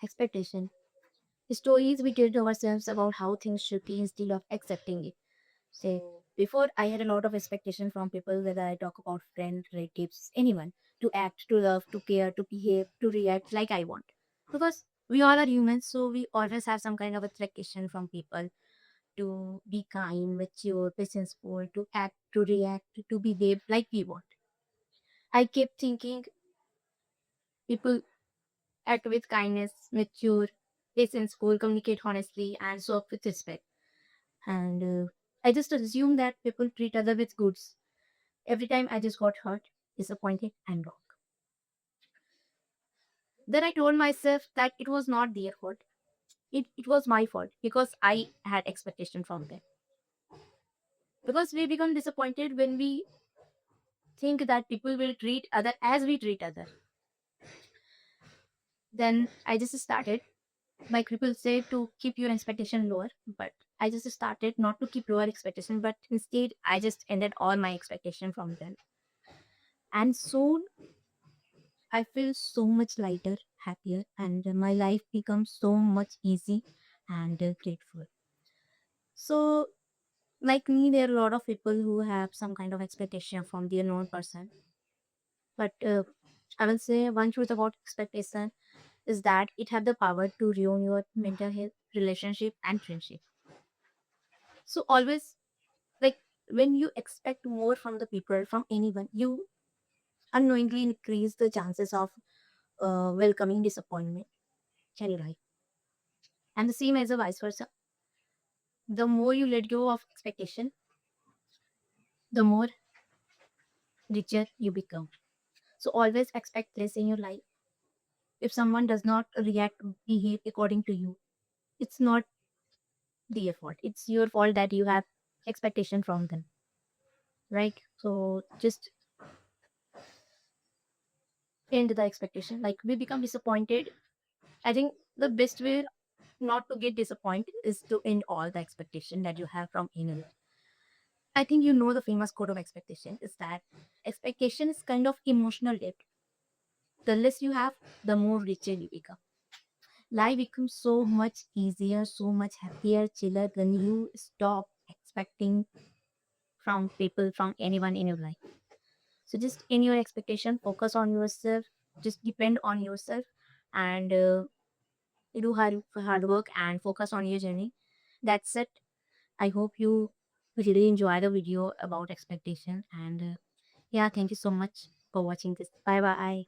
expectation. Stories we tell to ourselves about how things should be instead of accepting it. Say, before I had a lot of expectation from people, whether I talk about friends, relatives, anyone, to act, to love, to care, to behave, to react like I want. Because we all are humans, so we always have some kind of expectation from people to be kind, mature, patientful, to act, to react, to behave like we want. I kept thinking people act with kindness, mature, patientful, communicate honestly, and show up with respect. And I just assumed that people treat other with goods. Every time I just got hurt, disappointed, and wrong. Then I told myself that it was not their fault. It was my fault because I had expectation from them. Because we become disappointed when we think that people will treat other as we treat other. Then I just started. My people say to keep your expectation lower, but I just started not to keep lower expectation, but instead I just ended all my expectation from them. And soon I feel so much lighter, happier, and my life becomes so much easy and grateful. So, like me, there are a lot of people who have some kind of expectation from their known person. But I will say one truth about expectation is that it have the power to ruin your mental health, relationship, and friendship. So always like when you expect more from the people, from anyone, you unknowingly increase the chances of welcoming disappointment in your life. And the same as a vice versa. The more you let go of expectation, the more richer you become. So always expect less in your life. If someone does not react, behave according to you, it's not their fault. It's your fault that you have expectation from them, right? So just end the expectation. Like we become disappointed. I think the best way not to get disappointed is to end all the expectation that you have from anyone. I think you know the famous quote of expectation is that expectation is kind of emotional debt. The less you have, the more richer you become. Life becomes so much easier, so much happier, chiller when you stop expecting from people, from anyone in your life. So just in your expectation, focus on yourself, just depend on yourself, and do hard work and focus on your journey. That's it. I hope you really enjoy the video about expectation. And yeah, thank you so much for watching this. Bye bye.